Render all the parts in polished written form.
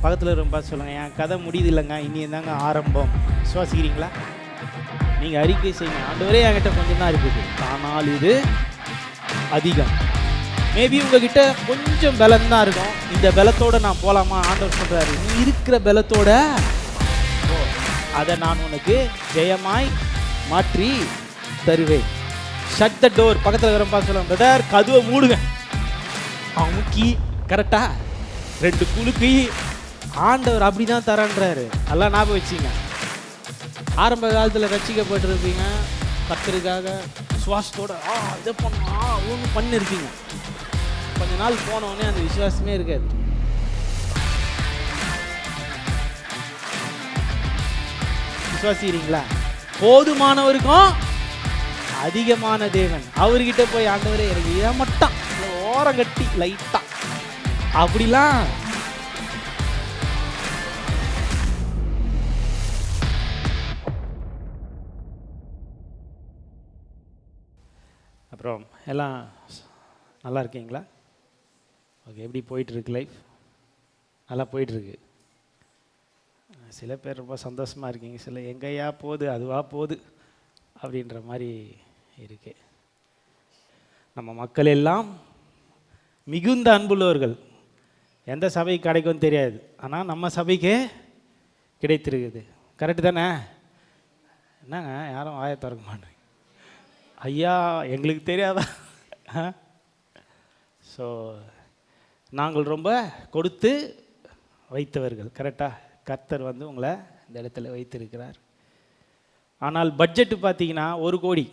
பக்கத்தில் ரொம்ப சொல்லுங்கள், என் கதை முடியுது இல்லைங்க, இனி தாங்க ஆரம்பம். விசுவாசிக்கிறீங்களா? நீங்கள் அறிக்கை செய்யுங்க, ஆண்டவரே என்கிட்ட கொஞ்சம் தான் இருக்குது, ஆனால் இது அதிகம். மேபி உங்ககிட்ட கொஞ்சம் பலம் தான் இருக்கும், இந்த பலத்தோடு நான் போகலாமா? ஆண்டவர் சொல்கிறாரு, நீ இருக்கிற பலத்தோட அதை நான் உனக்கு ஜெயமாய் மாற்றி தருவேன். Shut the door. பக்கத்தில் இருக்கிறப்பா சொல்லுவேன், பிரதர் கதவை மூடுங்க. அவன் முக்கி கரெக்டா 2 குலுக்கி ஆண்டவர் அப்படி தான் தரான்றாரு. நல்லா ஞாபகம் வச்சிங்க. ஆரம்ப காலத்தில் ரட்சிக்கப்பட்டிருப்பீங்க, கர்த்தருக்காக விசுவாசத்தோட இதை பண்ணா ஒன்று பண்ணிருப்பீங்க. கொஞ்ச நாள் போனோடனே அந்த விசுவாசமே இருக்காது. விசுவாசிக்கிறீங்களா? போதுமானவருக்கும் அதிகமான தேவன். அவர்கிட்ட போய் ஆண்டவரே எனக்கு இதை மட்டும் ஓரம் கட்டி லைட்டா அப்படிலாம் அப்புறம் எல்லாம் நல்லா இருக்கீங்களா? ஓகே, எப்படி போயிட்டுருக்கு லைஃப்? நல்லா போயிட்டுருக்கு. சில பேர் ரொம்ப சந்தோஷமாக இருக்கீங்க, சில எங்கேயா போகுது அதுவாக போகுது அப்படின்ற மாதிரி இருக்கு. நம்ம மக்கள் எல்லாம் மிகுந்த அன்புள்ளவர்கள். எந்த சபைக்கு கிடைக்கும் தெரியாது, ஆனால் நம்ம சபைக்கே கிடைத்திருக்குது. கரெக்டு தானே? என்னங்க யாரும் வாயை திறக்க மாட்டேங்க? ஐயா எங்களுக்கு தெரியாதா? ஸோ நாங்கள் ரொம்ப கொடுத்து வைத்தவர்கள். கரெக்டாக கர்த்தர் வந்து உங்களை இந்த இடத்துல வைத்திருக்கிறார். ஆனால் பட்ஜெட்டு பார்த்தீங்கன்னா 1 கோடி.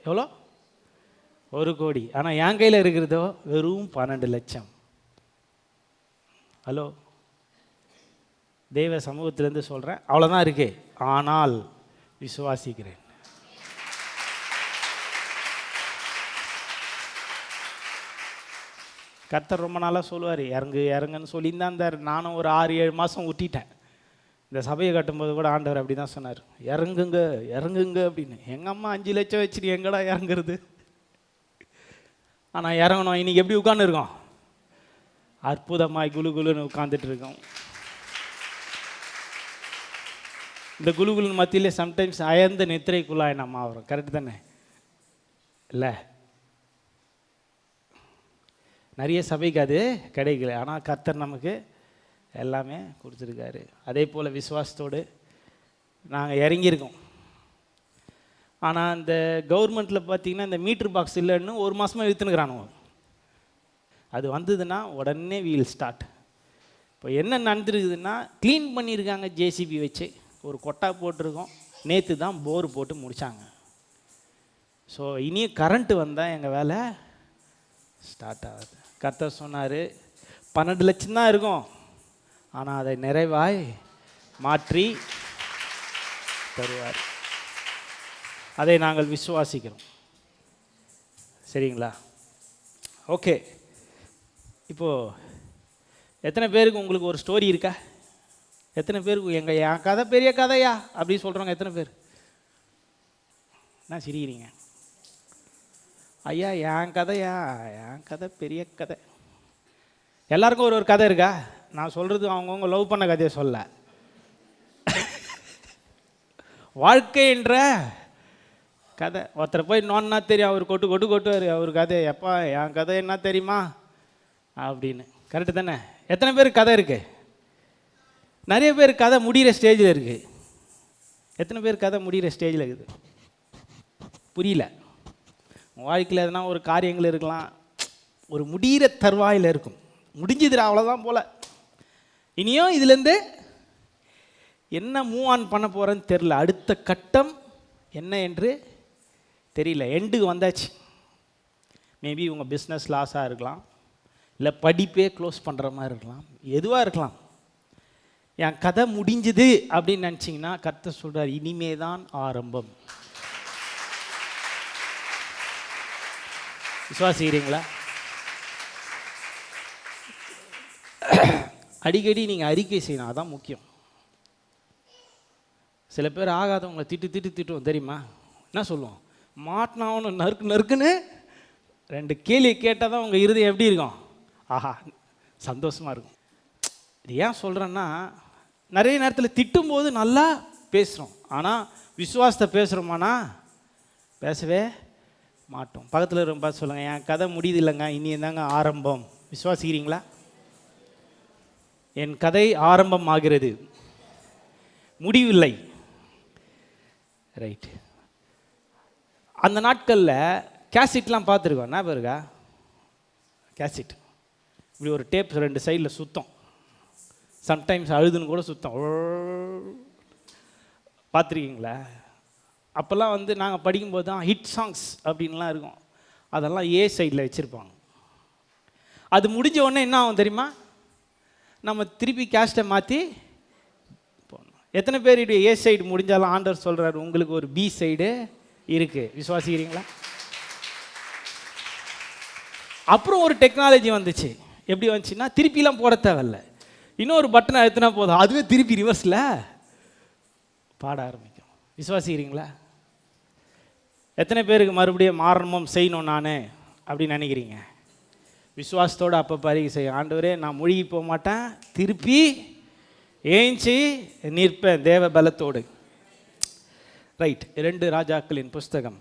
எவ்வளோ? 1 கோடி. ஆனால் என் கையில் இருக்கிறதோ வெறும் 12 லட்சம். ஹலோ, தெய்வ சமூகத்திலேருந்து சொல்கிறேன், அவ்வளோதான் இருக்கு. ஆனால் விசுவாசிக்கிறேன். கர்த்தர் ரொம்ப நாளாக சொல்லுவார், இறங்கு இறங்குன்னு சொல்லியிருந்தான் இருந்தார். நானும் ஒரு 6-7 மாதம் விட்டிட்டேன். இந்த சபையை கட்டும்போது கூட ஆண்டவர் அப்படி தான் சொன்னார், இறங்குங்க இறங்குங்க அப்படின்னு. எங்கள் அம்மா 5 லட்சம் வச்சுட்டு எங்கடா இறங்குறது? ஆனால் இறங்கணும். இன்றைக்கி எப்படி உட்காந்துருக்கோம்? அற்புதமாய் குலுகுலுன்னு உட்காந்துட்டு இருக்கோம். இந்த குலுகுலுன்னு மத்தியிலே சம்டைம்ஸ் அயர்ந்த நித்திரைக்குள்ளாய் நம்ம ஆகிறோம். கரெக்டு தானே? இல்லை, நிறைய சபைக்கு அது கிடைக்கல, ஆனால் கர்த்தர் நமக்கு எல்லாமே கொடுத்துருக்காரு. அதே போல் விசுவாசத்தோடு நாங்கள் இறங்கியிருக்கோம். ஆனால் இந்த கவர்மெண்ட்டில் பார்த்திங்கன்னா இந்த மீட்ரு பாக்ஸ் இல்லைன்னு 1 மாதமாக இழுத்துனுக்குறானுங்க. அது வந்ததுன்னா உடனே வீல் ஸ்டார்ட். இப்போ என்ன நடந்துருக்குதுன்னா, க்ளீன் பண்ணியிருக்காங்க ஜேசிபி வச்சு, ஒரு கொட்டா போட்டிருக்கோம். நேற்று தான் போர் போட்டு முடித்தாங்க. ஸோ இனியும் கரண்ட்டு வந்தால் எங்கள் வேலை ஸ்டார்ட் ஆகுது. கர்த்தர் சொன்னார் 12 லட்சம் தான் இருக்கும், ஆனால் அதை நிறைவாய் மாற்றி தருவார். அதை நாங்கள் விசுவாசிக்கிறோம். சரிங்களா? ஓகே, இப்போது எத்தனை பேருக்கு உங்களுக்கு ஒரு ஸ்டோரி இருக்கா? எத்தனை பேருக்கு என் கதை பெரிய கதையா அப்படி சொல்கிறவங்க எத்தனை பேர்? என்ன சிரிக்கிறீங்க? ஐயா என் கதையா? என் கதை பெரிய கதை. எல்லாருக்கும் ஒரு கதை இருக்கா? நான் சொல்கிறது அவங்கவுங்க லவ் பண்ண கதையை சொல்ல, வாழ்க்கை என்ற கதை. ஒருத்தர் போய் நோன்னா தெரியும், அவர் கொட்டு கொட்டு கொட்டுவார் அவர் கதை. எப்பா என் கதை என்ன தெரியுமா அப்படின்னு. கரெக்டு தானே? எத்தனை பேருக்கு கதை இருக்குது? நிறைய பேர் கதை முடிகிற ஸ்டேஜில் இருக்குது. எத்தனை பேர் கதை முடிகிற ஸ்டேஜில் இருக்குது? புரியல. வாழ்க்கையில் எதனா ஒரு காரியங்கள் இருக்கலாம், ஒரு முடிகிற தருவாயில் இருக்கும். முடிஞ்சுதுடா அவ்வளோதான் போல். இனியும் இதுலேருந்து என்ன மூவ் ஆன் பண்ண போகிறேன்னு தெரில. அடுத்த கட்டம் என்ன என்று தெரியல. எண்டுக்கு வந்தாச்சு. மேபி உங்கள் பிஸ்னஸ் லாஸாக இருக்கலாம், இல்லை படிப்பே க்ளோஸ் பண்ணுற மாதிரி இருக்கலாம், எதுவாக இருக்கலாம். என் கதை முடிஞ்சுது அப்படின்னு நினச்சிங்கன்னா கர்த்தர் சொல்கிறார், இனிமே தான் ஆரம்பம். விசுவாசிக்கிறீங்களா? அடிக்கடி நீங்கள் அறிக்கை செய்யணும், அதான் முக்கியம். சில பேர் ஆகாதவங்களை திட்டுவோம் தெரியுமா? என்ன சொல்லுவோம்? மாட்டினாவணும் நறுக்கு நறுக்குன்னு 2 கேள்வி கேட்டால் தான் உங்கள் இருதயம் எப்படி இருக்கும்? ஆஹா, சந்தோஷமாக இருக்கும். இது ஏன் சொல்கிறேன்னா, நிறைய நேரத்தில் திட்டும்போது நல்லா பேசுகிறோம், ஆனால் விசுவாசத்தை பேசுகிறோமானா பேசவே மாட்டோம். பக்கத்தில் ரொம்ப சொல்லுங்கள், என் கதை முடியுது இல்லைங்க, இனி தாங்க ஆரம்பம். விசுவாசிக்கிறீங்களா? என் கதை ஆரம்பம் ஆகிறது, முடிவில்லை. ரைட். அந்த நாட்களில் கேசட்லாம் பார்த்துருக்கோம். என்ன பாருங்க, கேசட் இப்படி ஒரு டேப் 2 சைடில் சுத்தம், சம்டைம்ஸ் அழுதுன்னு கூட சுத்தம். பார்த்துருக்கீங்களா? அப்போல்லாம் வந்து நாங்கள் படிக்கும்போது தான் ஹிட் சாங்ஸ் அப்படின்லாம் இருக்கும், அதெல்லாம் ஏ சைடில் வச்சுருப்பாங்க. அது முடிஞ்ச உடனே என்ன ஆகும் தெரியுமா? நம்ம திருப்பி கேஸ்ட்டை மாற்றி போடணும். எத்தனை பேர் ஏ சைடு முடிஞ்சாலும் ஆண்டவர் சொல்கிறார் உங்களுக்கு ஒரு பி சைடு இருக்குது? விசுவாசிக்கிறீங்களா? அப்புறம் ஒரு டெக்னாலஜி வந்துச்சு. எப்படி வந்துச்சுன்னா, திருப்பிலாம் போட தேவையில்ல, இன்னொரு பட்டனை அழுத்தினா போதும், அதுவே திருப்பி ரிவர்ஸில் பாட ஆரம்பிக்கும். விசுவாசிக்கிறீங்களா? எத்தனை பேருக்கு மறுபடியும் மாறணும் செய்யணும் நான் அப்படின்னு நினைக்கிறீங்க? விசுவாசத்தோடு அப்போ அறிக்கை செய்ய, ஆண்டவரே நான் மூழ்கி போக மாட்டேன், திருப்பி ஏஞ்சி நிற்பேன் தேவ பலத்தோடு. ரைட். 2 ராஜாக்களின் புஸ்தகம்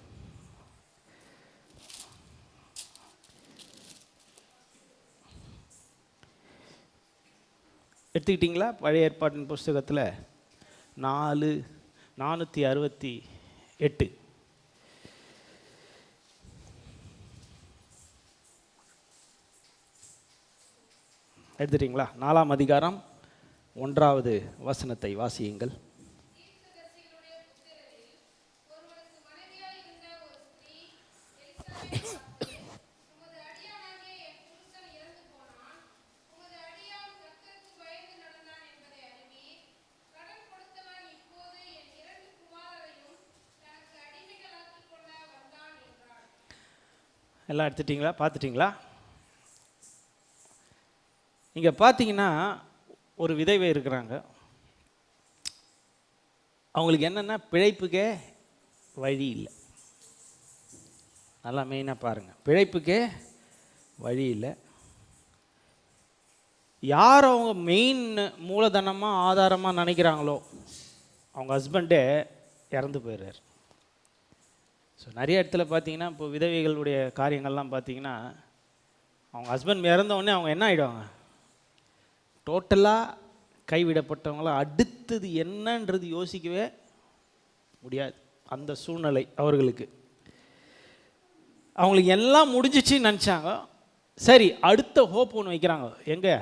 எடுத்துக்கிட்டிங்களா? பழைய ஏற்பாட்டின் புஸ்தகத்தில் 468 எடுத்துட்டிங்களா? 4ஆம் அதிகாரம் 1வது வசனத்தை வாசியுங்கள். எல்லாம் எடுத்துட்டிங்களா? பார்த்துட்டிங்களா? இங்கே பார்த்தீங்கன்னா ஒரு விதவை இருக்கிறாங்க. அவங்களுக்கு என்னென்னா பிழைப்புக்கே வழி இல்லை. நல்லா மெயினாக பாருங்கள், பிழைப்புக்கே வழி இல்லை. யார் அவங்க மெயின் மூலதனமாக ஆதாரமாக நினைக்கிறாங்களோ அவங்க ஹஸ்பண்டே இறந்து போயிடுறார். ஸோ நிறைய இடத்துல பார்த்தீங்கன்னா இப்போ விதவைகளுடைய காரியங்கள்லாம் பார்த்தீங்கன்னா, அவங்க ஹஸ்பண்ட் இறந்தவுடனே அவங்க என்ன ஆகிடுவாங்க, டோட்டலாக கைவிடப்பட்டவங்களாம் அடுத்தது என்னன்றது யோசிக்கவே முடியாது. அந்த சூழ்நிலை அவர்களுக்கு. அவங்களுக்கு எல்லாம் முடிஞ்சிச்சின்னு நினச்சாங்க. சரி, அடுத்த ஹோப் ஒன்று வைக்கிறாங்க. எங்கே?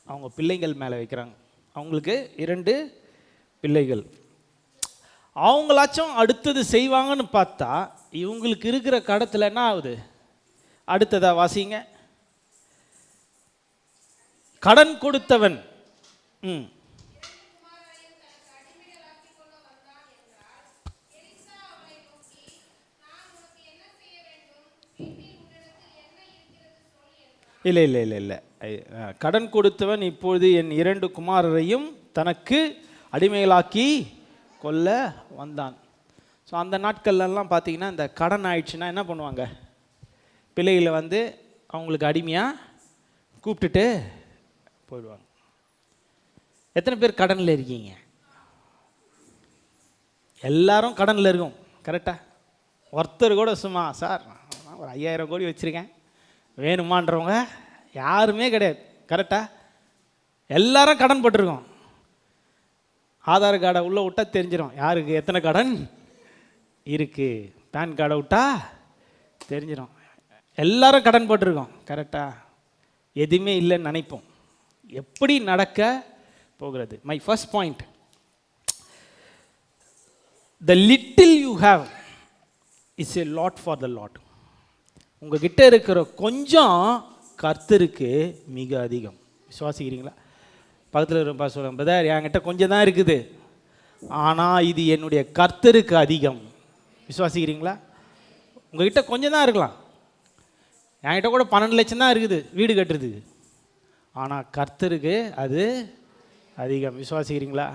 அவங்க பிள்ளைகள் மேலே வைக்கிறாங்க. அவங்களுக்கு 2 பிள்ளைகள். அவங்களாச்சும் அடுத்தது செய்வாங்கன்னு பார்த்தா இவங்களுக்கு இருக்கிற கடத்தில் என்ன ஆகுது? அடுத்ததா வாசிங்க. கடன் கொடுத்தவன் இல்லை இல்லை இல்லை இல்லை கடன் கொடுத்தவன் இப்பொழுது என் 2 குமாரரையும் தனக்கு அடிமைகளாக்கி கொல்ல வந்தான். ஸோ அந்த நாட்கள்லாம் பார்த்தீங்கன்னா இந்த கடன் ஆயிடுச்சுன்னா என்ன பண்ணுவாங்க? பிள்ளைகளை வந்து அவங்களுக்கு அடிமையாக கூப்பிட்டுட்டு போயிடுவாங்க. எத்தனை பேர் கடனில் இருக்கீங்க? எல்லாரும் கடனில் இருக்கும். கரெக்டாக? ஒருத்தர் கூட சும்மா சார் ஒரு 5000 கோடி வச்சுருக்கேன் வேணுமான்றவங்க யாருமே கிடையாது. கரெக்டாக? எல்லாரும் கடன் போட்டிருக்கோம். ஆதார் கார்டை உள்ளே விட்டால் தெரிஞ்சிடும் யாருக்கு எத்தனை கடன் இருக்குது. பேன் கார்டை விட்டால் தெரிஞ்சிடும். எல்லாரும் கடன் போட்டிருக்கோம். கரெக்டாக? எதுவுமே இல்லைன்னு நினைப்போம். எப்படி நடக்க போகிறது? My first point, the little you have is a lot for the lot. உங்ககிட்ட இருக்கிற கொஞ்சம் கர்த்தருக்கு மிக அதிகம். விசுவாசிக்கிறீங்களா? பக்கத்தில் இருப்பா சொல்லுங்க, பிரதர் என்கிட்ட கொஞ்சம் தான் இருக்குது, ஆனால் இது என்னுடைய கர்த்தருக்கு அதிகம். விசுவாசிக்கிறீங்களா? உங்ககிட்ட கொஞ்சம் தான் இருக்கலாம். என்கிட்ட கூட 12 லட்சம் தான் இருக்குது வீடு கட்டுறதுக்கு, ஆனால் கர்த்தருக்கு அது அதிகம். விசுவாசிக்கிறீங்களா?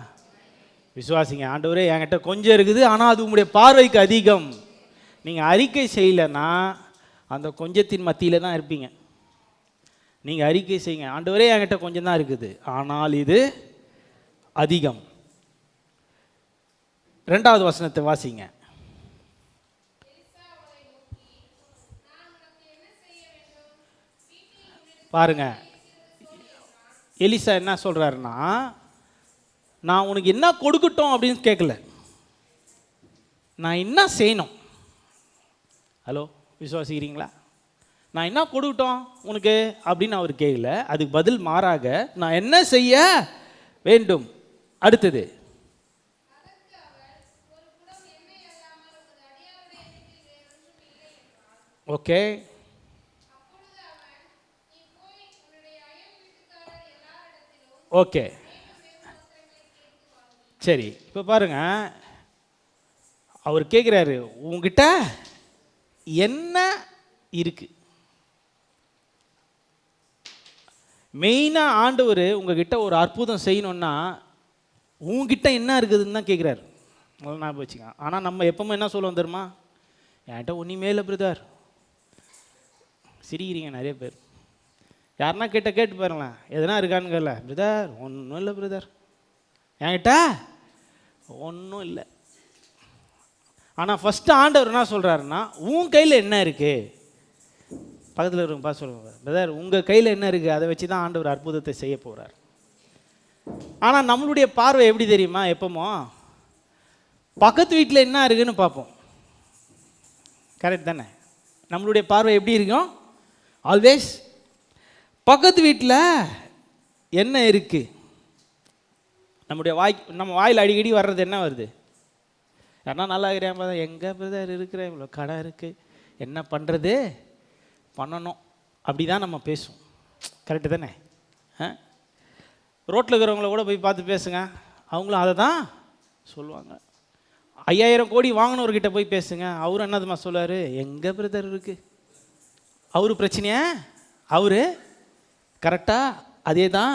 விசுவாசிங்க. ஆண்டவரே என்கிட்ட கொஞ்சம் இருக்குது, ஆனால் அது உங்களுடைய பார்வைக்கு அதிகம். நீங்கள் அறிக்கை செய்யலைன்னா அந்த கொஞ்சத்தின் மத்தியில் தான் இருப்பீங்க. நீங்கள் அறிக்கை செய்யுங்க, ஆண்டவரே என்கிட்ட கொஞ்சம் தான் இருக்குது, ஆனால் இது அதிகம். 2வது வசனத்தை வாசிங்க. பாருங்க, எலிசா என்ன சொல்றாருன்னா, நான் உனக்கு என்ன கொடுக்கட்டும் அப்படின்னு கேட்கல, நான் என்ன செய்யணும். ஹலோ, விசுவாசிக்கிறீங்களா? நான் என்ன கொடுக்கட்டும் உனக்கு அப்படின்னு அவர் கேட்கல. அதுக்கு பதில் மாறாக நான் என்ன செய்ய வேண்டும். அடுத்தது, ஓகே, ஓகே, சரி. இப்போ பாருங்க, அவர் கேட்குறாரு, உங்ககிட்ட என்ன இருக்கு? மெயினாக ஆண்டவர் உங்ககிட்ட ஒரு அற்புதம் செய்யணும்னா உங்ககிட்ட என்ன இருக்குதுன்னு தான் கேட்குறாரு. முதல்ல ஞாபகம் வச்சுக்கோங்க. ஆனால் நம்ம எப்பவுமே என்ன சொல்லுவோம் தெரியுமா? என்கிட்ட ஒன்றுமே இல்லை பிரதர். சிரிக்கிறீங்க நிறைய பேர். யாருன்னா கேட்டு பாருங்களேன், எதனா இருக்கான்னு கேட்கல, பிரதர் ஒன்றும் இல்லை பிரதர், என்கிட்ட ஒன்றும் இல்லை. ஆனால் ஃபஸ்ட்டு ஆண்டவர் என்ன சொல்கிறாருன்னா, உன் கையில் என்ன இருக்குது? பக்கத்தில் இருக்கவங்க பார்த்து சொல்லுவாங்க, பிரதர் உங்கள் கையில் என்ன இருக்குது? அதை வச்சு தான் ஆண்டவர் அற்புதத்தை செய்ய போகிறார். ஆனால் நம்மளுடைய பார்வை எப்படி தெரியுமா? எப்போமோ பக்கத்து வீட்டில் என்ன இருக்குதுன்னு பார்ப்போம். கரெக்ட் தானே? நம்மளுடைய பார்வை எப்படி இருக்கும்? ஆல்வேஸ் பக்கத்து வீட்டில் என்ன இருக்குது. நம்ம வாயில் அடிக்கடி வர்றது என்ன வருது? யாருன்னா நல்லா இருக்கிறேன், எங்கே பிரதர் இருக்கிறேன், இவ்வளோ கடை இருக்குது, என்ன பண்ணுறது, பண்ணணும், அப்படி தான் நம்ம பேசுவோம். கரெக்டு தானே? ரோட்டில் இருக்கிறவங்கள கூட போய் பார்த்து பேசுங்க, அவங்களும் அதை தான் சொல்லுவாங்க. 5000 கோடி வாங்கினவர்கிட்ட போய் பேசுங்க, அவரும் என்னதுமா சொல்லுவார்? எங்கே பிரதர் இருக்குது, அவர் பிரச்சனையை அவர் கரெக்டாக அதே தான்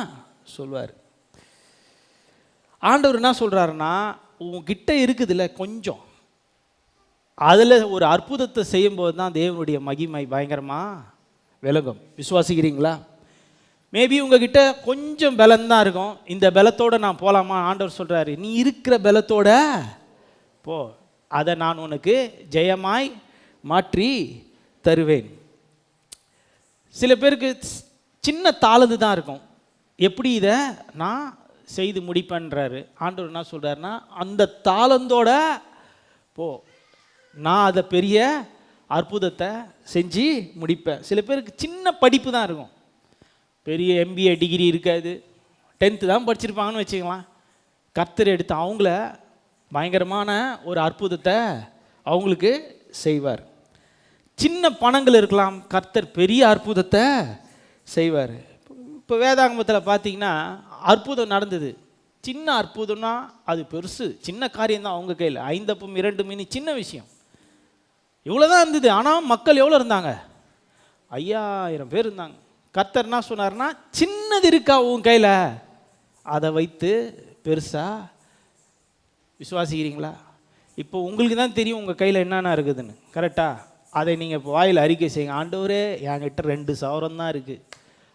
சொல்லுவார். ஆண்டவர் என்ன சொல்கிறாருன்னா, உங்ககிட்ட இருக்குதுல்ல கொஞ்சம், அதில் ஒரு அற்புதத்தை செய்யும்போது தான் தேவனுடைய மகிமை பயங்கரமாக விலகும். விசுவாசிக்கிறீங்களா? மேபி உங்ககிட்ட கொஞ்சம் பலம்தான் இருக்கும், இந்த பலத்தோடு நான் போகலாமா? ஆண்டவர் சொல்கிறாரு, நீ இருக்கிற பலத்தோட போ, அதை நான் உனக்கு ஜெயமாய் மாற்றி தருவேன். சில பேருக்கு சின்ன தாளந்து தான் இருக்கும், எப்படி இதை நான் செய்து முடிப்பேன்றாரு. ஆண்டவர் என்ன சொல்கிறாருன்னா, அந்த தாளந்தோட போ, நான் அதை பெரிய அற்புதத்தை செஞ்சு முடிப்பேன். சில பேருக்கு சின்ன படிப்பு தான் இருக்கும், பெரிய MBA டிகிரி இருக்காது, 10th தான் படிச்சிருப்பாங்கன்னு வச்சுக்கலாம். கர்த்தர் எடுத்து அவங்கள பயங்கரமான ஒரு அற்புதத்தை அவங்களுக்கு செய்வார். சின்ன பணங்கள் இருக்கலாம், கர்த்தர் பெரிய அற்புதத்தை செய்வார். இப்போ வேதாகமத்தில் பார்த்தீங்கன்னா அற்புதம் நடந்தது, சின்ன அற்புதம்னா அது பெருசு, சின்ன காரியம்தான் அவங்க கையில். 5 அப்பம் 2 மீன் சின்ன விஷயம், இவ்வளோதான் இருந்தது. ஆனால் மக்கள் எவ்வளோ இருந்தாங்க? 5000 பேர் இருந்தாங்க. கர்த்தர் என்ன சொன்னார்னா, சின்னது இருக்கா உன் கையில், அதை வைத்து பெருசாக. விசுவாசிக்கிறீங்களா? இப்போ உங்களுக்கு தான் தெரியும் உங்கள் கையில் என்னென்ன இருக்குதுன்னு. கரெக்டாக? அதை நீங்கள் இப்போ வாயில் அறிக்கை செய்யுங்க, ஆண்டவரே என்கிட்ட 2,000 தான் இருக்குது,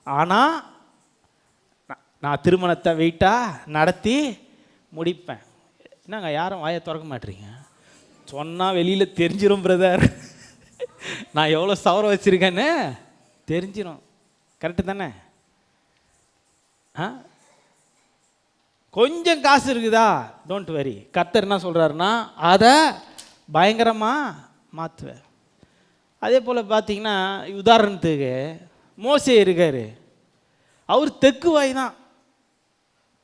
ஆனால் நான் திருமணத்தை வெயிட்டாக நடத்தி முடிப்பேன். என்னங்க யாரும் வாயை திறக்க மாட்டீங்க? சொன்னால் வெளியில் தெரிஞ்சிடும் பிரதர், நான் எவ்வளோ சவரம் வச்சுருக்கேன்னு தெரிஞ்சிடும். கரெக்டு தானே? கொஞ்சம் காசு இருக்குதா, டோன்ட் வரி, கர்த்தர் என்ன சொல்கிறாருன்னா அதை பயங்கரமாக மாற்றுவேன். அதே போல் பார்த்தீங்கன்னா, உதாரணத்துக்கு மோசே இருக்கார், அவர் தெற்கு வாய் தான்,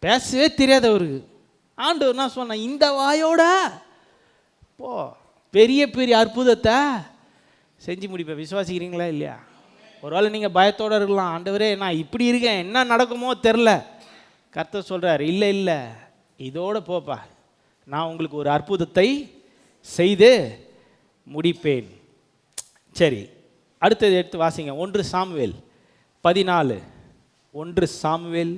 பேசவே தெரியாது அவருக்கு. ஆண்டவர் என்ன சொன்ன, இந்த வாயோட போ, பெரிய பெரிய அற்புதத்தை செஞ்சு முடிப்பேன். விசுவாசிக்கிறீங்களா இல்லையா? ஒருவேளை நீங்கள் பயத்தோடு இருக்கலாம், ஆண்டவரே நான் இப்படி இருக்கேன், என்ன நடக்குமோ தெரில. கர்த்தர் சொல்கிறார், இல்லை இல்லை, இதோடு போப்பா, நான் உங்களுக்கு ஒரு அற்புதத்தை செய்து முடிப்பேன். சரி, அடுத்தது எடுத்து வாசிங்க. 1 சாமுவேல் 14. 1 சாமுவேல்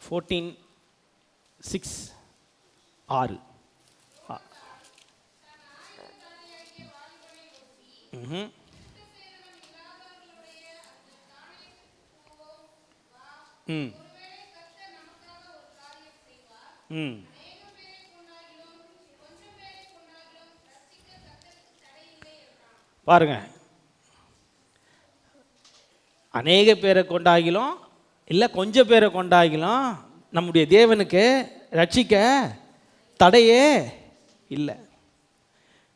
14:6. ம் ம் ம் பாருங்க, அநேக பேரை கொண்டாகிலும் இல்லை கொஞ்சம் பேரை கொண்டாகிலும் நம்முடைய தேவனுக்கு ரட்சிக்க தடையே இல்லை.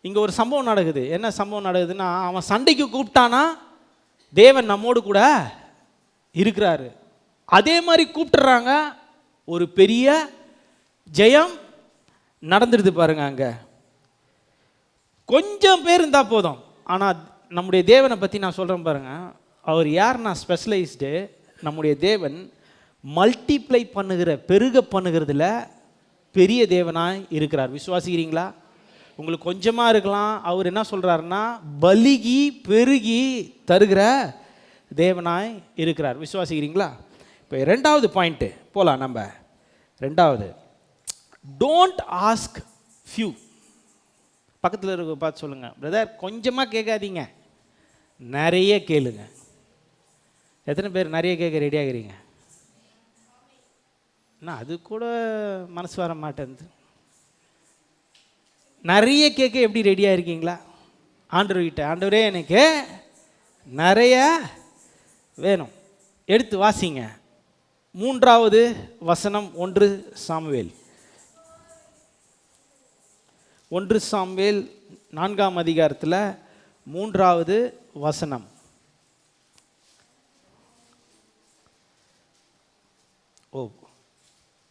இங்கே ஒரு சம்பவம் நடக்குது. என்ன சம்பவம் நடக்குதுன்னா, அவன் சண்டைக்கு கூப்பிட்டானா தேவன் நம்மோடு கூட இருக்கிறாரு. அதே மாதிரி கூப்பிட்டுறாங்க, ஒரு பெரிய ஜெயம் நடந்துடுது பாருங்க. அங்கே கொஞ்சம் பேர் இருந்தால் போதும். ஆனால் நம்முடைய தேவனை பற்றி நான் சொல்கிறேன் பாருங்க, அவர் யாருன்னா ஸ்பெஷலைஸ்டு. நம்முடைய தேவன் மல்டிப்ளை பண்ணுகிற, பெருக பண்ணுகிறதுல பெரிய தேவனாக இருக்கிறார். விசுவாசிக்கிறீங்களா? உங்களுக்கு கொஞ்சமாக இருக்கலாம், அவர் என்ன சொல்கிறாருன்னா பலிகி பெருகி தருகிற தேவனாய் இருக்கிறார். விசுவாசிக்கிறீங்களா? இப்போ ரெண்டாவது பாயிண்ட்டு போகலாம். நம்ம ரெண்டாவது, டோன்ட் ஆஸ்க் ஃபியூ. பக்கத்தில் இருக்க பார்த்து சொல்லுங்கள், பிரதர் கொஞ்சமாக கேட்காதீங்க, நிறைய கேளுங்க. எத்தனை பேர் நிறைய கேட்க ரெடியாகிறீங்க? நான் அது கூட மனசு வர மாட்டேங்குது. நிறைய கேட்க எப்படி ரெடியாக இருக்கீங்களா? ஆண்டவர்கிட்ட, ஆண்டவரே எனக்கு நிறைய வேணும். எடுத்து வாசிங்க 3வது வசனம், 1 சாமுவேல் 4ஆம் அதிகாரத்தில் 3வது வசனம். ஓ,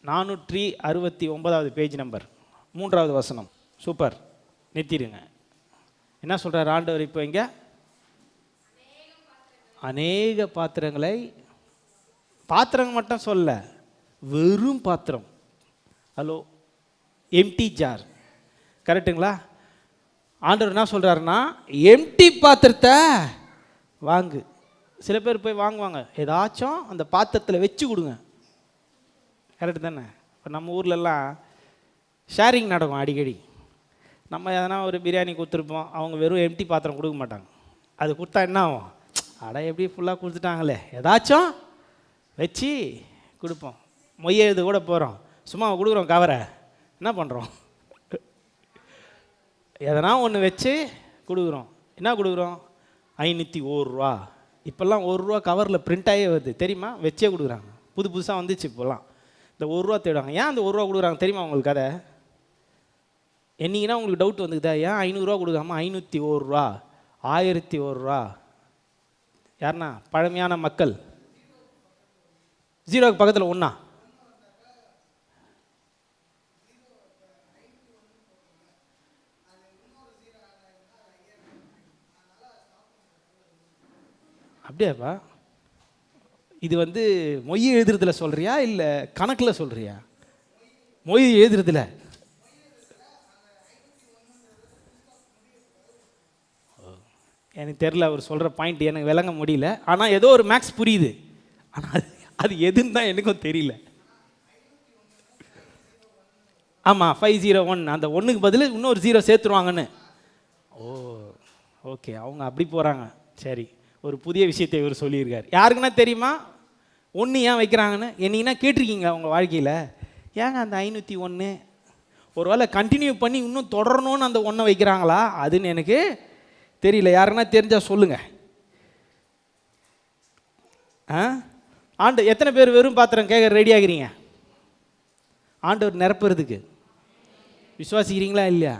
469வது பேஜ் நம்பர், 3வது வசனம். சூப்பர், நிறுத்திடுங்க. என்ன சொல்கிறார் ஆண்டவர்? இப்போ இங்கே அநேக பாத்திரங்களை, பாத்திரங்கள் மட்டும் சொல்ல, வெறும் பாத்திரம். ஹலோ, எம்டி ஜார், கரெக்டுங்களா? ஆண்டவர் என்ன சொல்கிறாருன்னா, எம்டி பாத்திரத்தை வாங்கு. சில பேர் போய் வாங்குவாங்க, ஏதாச்சும் அந்த பாத்திரத்தில் வச்சு கொடுங்க. கரெக்டு தானே? இப்போ நம்ம ஊர்லெலாம் ஷேரிங் நடக்கும் அடிக்கடி. நம்ம எதனா ஒரு பிரியாணி கொடுத்துருப்போம், அவங்க வெறும் எம்டி பாத்திரம் கொடுக்க மாட்டாங்க. அது கொடுத்தா என்ன ஆகும்? அட எப்படி ஃபுல்லாக கொடுத்துட்டாங்களே, ஏதாச்சும் வச்சு கொடுப்போம். மொய் எழுது கூட போகிறோம், சும்மா கொடுக்குறோம் கவரை, என்ன பண்ணுறோம்? எதனா ஒன்று வச்சு கொடுக்குறோம். என்ன கொடுக்குறோம்? 501 ரூபா. இப்போல்லாம் 1 ரூபா கவரில் பிரிண்ட் ஆகி வருது தெரியுமா? வச்சே கொடுக்குறாங்க. புதுசாக வந்துச்சு இப்போல்லாம். இந்த 1 ரூபா தேடுவாங்க. ஏன் அந்த 1 ரூபா கொடுக்குறாங்க தெரியுமா உங்களுக்கு? கதை என்னைக்குன்னா உங்களுக்கு டவுட் வந்துக்குதா? ஏன் 500 ரூபா கொடுக்காம 501 ரூபா, 1001 ரூபா? யாருன்னா பழமையான மக்கள், 0க்கு பக்கத்தில் 1. அப்படியாப்பா? இது வந்து மொய் எழுதுறதுல சொல்கிறியா இல்லை கணக்கில் சொல்கிறியா? மொய் எழுதுறதுல. எனக்கு தெரில, அவர் சொல்கிற பாயிண்ட் எனக்கு விளங்க முடியல. ஆனால் ஏதோ ஒரு மேக்ஸ் புரியுது, ஆனால் அது எதுன்னு தான் எனக்கும் தெரியல. ஆமாம், 501, அந்த 1க்கு பதில் இன்னொரு 0 சேர்த்துருவாங்கன்னு. ஓ, ஓகே, அவங்க அப்படி போகிறாங்க. சரி, ஒரு புதிய விஷயத்தை இவர் சொல்லியிருக்கார். யாருக்குன்னா தெரியுமா 1 ஏன் வைக்கிறாங்கன்னு? என்னைக்குன்னா கேட்டிருக்கீங்க உங்கள் வாழ்க்கையில், ஏங்க அந்த 501 ஒரு வேளை கண்டினியூ பண்ணி இன்னும் தொடரணும்னு அந்த 1 வைக்கிறாங்களா? அதுன்னு எனக்கு தெரியல. யாருன்னா தெரிஞ்சால் சொல்லுங்கள். எத்தனை பேர் வெறும் பாத்திரம் கேட்க ரெடி ஆகிறீங்க ஆண்டவர் நிரப்புறதுக்கு? விசுவாசிக்கிறீங்களா இல்லையா?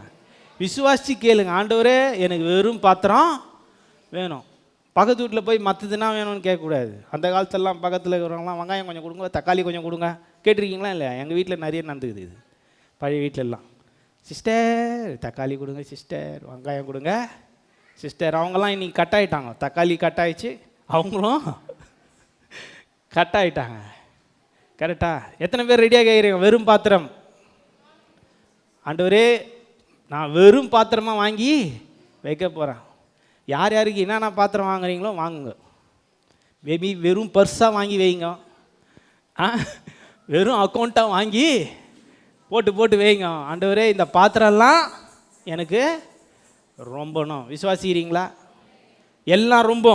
விசுவாசி கேளுங்க, ஆண்டவரே எனக்கு வெறும் பாத்திரம் வேணும். பக்கத்து வீட்டில் போய் மற்றதுனா வேணும்னு கேட்கக்கூடாது. அந்த காலத்திலலாம் பக்கத்தில் இருக்கிறவங்களாம் வெங்காயம் கொஞ்சம் கொடுங்க, தக்காளி கொஞ்சம் கொடுங்க. கேட்டிருக்கீங்களா இல்லையா? எங்கள் வீட்டில் நிறைய நடந்துக்குது இது. பழைய வீட்டிலலாம், சிஸ்டர் தக்காளி கொடுங்க, சிஸ்டர் வெங்காயம் கொடுங்க சிஸ்டர். அவங்களாம் இன்றைக்கி கட் ஆகிட்டாங்க. தக்காளி கட் ஆகிடுச்சு, அவங்களும் கட் ஆகிட்டாங்க. கரெக்டா? எத்தனை பேர் ரெடியாக கேட்குறீங்க வெறும் பாத்திரம்? ஆண்டவரே நான் வெறும் பாத்திரமாக வாங்கி வைக்க போகிறேன். யார் யாருக்கு என்னென்ன பாத்திரம் வாங்குறீங்களோ வாங்குங்க. மேபி வெறும் பர்ஸாக வாங்கி வைங்க, வெறும் அக்கௌண்ட்டாக வாங்கி போட்டு வைங்க. ஆண்டவரே இந்த பாத்திரம்லாம் எனக்கு ரொம்பணும். விசுவாசிக்கிறீங்களா? எல்லாம் ரொம்ப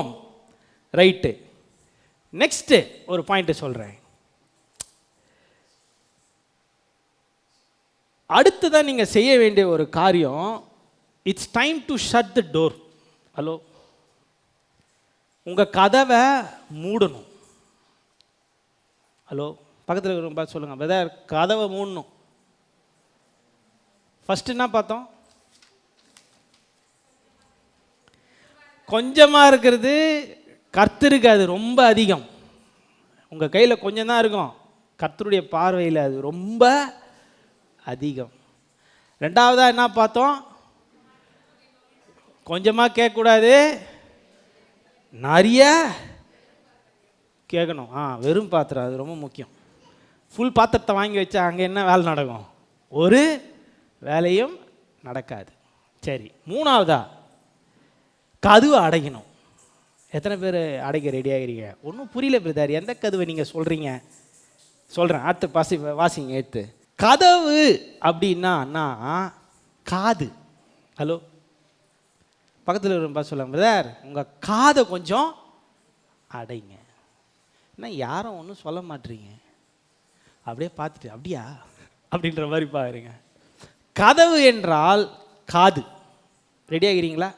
ரைட்டு. நெக்ஸ்ட்டு ஒரு பாயிண்ட்டு சொல்கிறேன். அடுத்ததான் நீங்கள் செய்ய வேண்டிய ஒரு காரியம், it's time to shut the door. Hello, உங்கள் கதவை மூடணும். ஹலோ, பக்கத்தில் இருக்கிறவங்க பார்த்து சொல்லுங்கள், பிரதர் கதவை மூடணும். ஃபஸ்ட்டு என்ன பார்த்தோம்? கொஞ்சமாக இருக்கிறது கர்த்தருக்கு அது ரொம்ப அதிகம். உங்கள் கையில் கொஞ்சம் தான் இருக்கும், கர்த்தருடைய பார்வையில் அது ரொம்ப அதிகம். ரெண்டாவதாக என்ன பார்த்தோம்? கொஞ்சமாக கேட்கக்கூடாது, நிறைய கேட்கணும். வெறும் பாத்திரம் அது ரொம்ப முக்கியம். ஃபுல் பாத்திரத்தை வாங்கி வச்சா அங்கே என்ன வேலை நடக்கும்? ஒரு வேலையும் நடக்காது. சரி, மூணாவதா கதவை அடைக்கணும். எத்தனை பேர் அடைக்க ரெடி ஆகிறீங்க? ஒன்றும் புரியல பிரதர், எந்த கதவை நீங்கள் சொல்கிறீங்க? சொல்கிறேன், அடுத்து வாசிங்க எடுத்து. கதவு அப்படின்னா காது. ஹலோ, பக்கத்தில் பார்த்து சொல்லுங்க, பிரதர் உங்கள் காதை கொஞ்சம் அடைங்க. என்ன யாரும் ஒன்றும் சொல்ல மாட்டீங்க, அப்படியே பார்த்துட்டு அப்படியா அப்படின்ற மாதிரி பாருங்க. கதவு என்றால் காது. ரெடி ஆகிறீங்களா?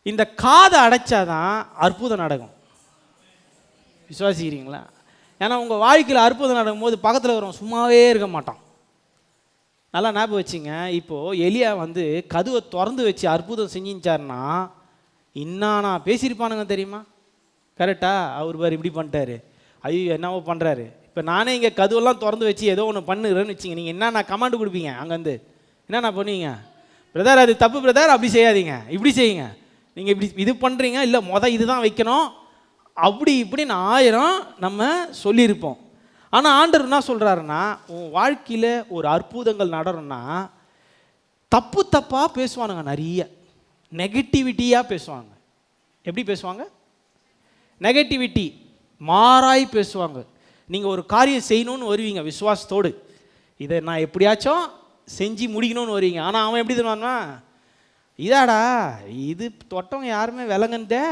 இந்த காதை அடைச்சாதான் அற்புதம் நடக்கும். விசுவாசிக்கிறீங்களா? ஏன்னா உங்கள் வாழ்க்கையில் அற்புதம் நடக்கும்போது பக்கத்தில் வரவன் சும்மாவே இருக்க மாட்டான். நல்லா ஞாபகம் வச்சுங்க. இப்போது எலியா வந்து கதவை திறந்து வச்சு அற்புதம் செஞ்சிச்சாருன்னா இன்னானா பேசியிருப்பானுங்க தெரியுமா? கரெக்டாக அவர் பாரு இப்படி பண்ணிட்டாரு, ஐயோ என்னவோ பண்ணுறாரு. இப்போ நானே இங்கே கதவெல்லாம் திறந்து வச்சு ஏதோ ஒன்று பண்ணுறேன்னு வச்சுங்க, நீங்கள் என்னென்ன கமாண்டு கொடுப்பீங்க? அங்கேருந்து என்னென்ன பண்ணுவீங்க? பிரதர் அது தப்பு பிரதர், அப்படி செய்யாதீங்க, இப்படி செய்யுங்க, நீங்கள் இப்படி இது பண்ணுறீங்க, இல்லை இதுதான் வைக்கணும், அப்படி இப்படின்னு 1000 நம்ம சொல்லியிருப்போம். ஆனால் ஆண்டவர் என்ன சொல்கிறாருன்னா, உன் வாழ்க்கையில் ஒரு அற்புதங்கள் நடணும்னா தப்பு தப்பாக பேசுவானுங்க, நிறைய நெகட்டிவிட்டியாக பேசுவாங்க. எப்படி பேசுவாங்க? நெகட்டிவிட்டி, மாறாய் பேசுவாங்க. நீங்கள் ஒரு காரியம் செய்யணும்னு வருவீங்க விசுவாசத்தோடு, இதை நான் எப்படியாச்சும் செஞ்சு முடிக்கணும்னு வருவீங்க. ஆனால் அவன் எப்படி தருவான்னா, இதாடா இது தொட்டவங்க யாருமே விளங்குந்தே